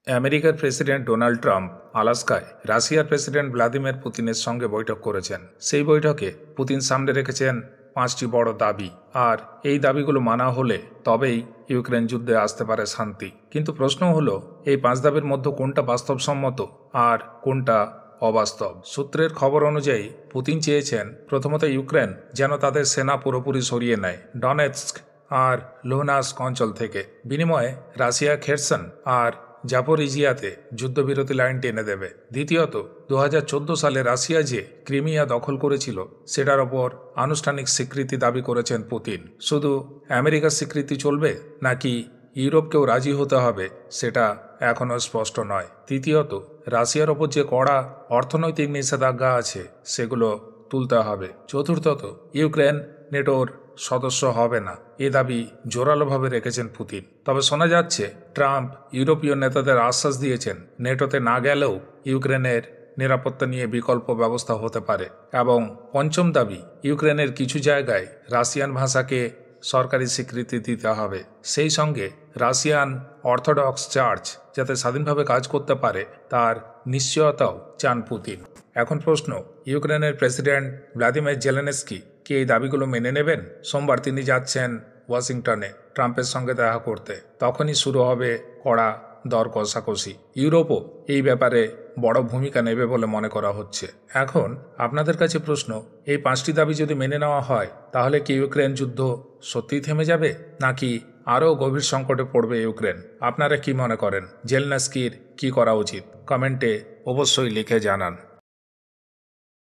আমেরিকার president Donald Trump আলাস্কায় রাশিয়ার president Vladimir পুতিনের সঙ্গে বৈঠক করেছেন। সেই বৈঠকে পুতিন সামনে রেখেছেন 5টি বড় দাবি, আর এই দাবিগুলো মানা হলে তবেই ইউক্রেন যুদ্ধে আসতে পারে শান্তি। কিন্তু প্রশ্ন হলো, এই 5 দাবির মধ্যে কোনটা বাস্তবসম্মত আর কোনটা অবাস্তব? সূত্রের খবর অনুযায়ী পুতিন চেয়েছেন প্রথমত ইউক্রেন যেন তাদের সেনা পুরোপুরি সরিয়ে নেয় ডনেটস্ক আর লুহানস্ক অঞ্চল থেকে। বিনিময়ে রাশিয়া খেরসন আর জাপোরিজিয়াতে যুদ্ধবিরতি লাইন টেনে দেবে। দ্বিতীয়ত, 2014 সালে রাশিয়া যে ক্রিমিয়া দখল করেছিল সেটার ওপর আনুষ্ঠানিক স্বীকৃতি দাবি করেছেন পুতিন। শুধু আমেরিকার স্বীকৃতি চলবে নাকি ইউরোপকেও রাজি হতে হবে সেটা এখনও স্পষ্ট নয়। তৃতীয়ত, রাশিয়ার ওপর যে কড়া অর্থনৈতিক নিষেধাজ্ঞা আছে সেগুলো তুলতে হবে। চতুর্থত, ইউক্রেন নেটোর সদস্য হবে না, এ দাবি জোরালোভাবে রেখেছেন পুতিন। তবে শোনা যাচ্ছে ট্রাম্প ইউরোপীয় নেতাদের আশ্বাস দিয়েছেন নেটোতে না গেলেও ইউক্রেনের নিরাপত্তা নিয়ে বিকল্প ব্যবস্থা হতে পারে। এবং পঞ্চম দাবি, ইউক্রেনের কিছু জায়গায় রাশিয়ান ভাষাকে সরকারি স্বীকৃতি দিতে হবে। সেই সঙ্গে রাশিয়ান অর্থোডক্স চার্চ যাতে স্বাধীনভাবে কাজ করতে পারে তার নিশ্চয়তাও চান পুতিন। এখন প্রশ্ন, ইউক্রেনের প্রেসিডেন্ট ভ্লাদিমির জেলেনস্কি কি এই দাবিগুলো মেনে নেবেন? সোমবার তিনি যাচ্ছেন ওয়াশিংটনে ট্রাম্পের সঙ্গে দেখা করতে। তখনই শুরু হবে কড়া দর কষাকষি। ইউরোপও এই ব্যাপারে বড় ভূমিকা নেবে বলে মনে করা হচ্ছে। এখন আপনাদের কাছে প্রশ্ন, এই 5টি দাবি যদি মেনে নেওয়া হয় তাহলে কি ইউক্রেন যুদ্ধ সত্যিই থেমে যাবে নাকি আরও গভীর সংকটে পড়বে ইউক্রেন? আপনারা কি মনে করেন? জেলেনস্কির কি করা উচিত? কমেন্টে অবশ্যই লিখে জানান।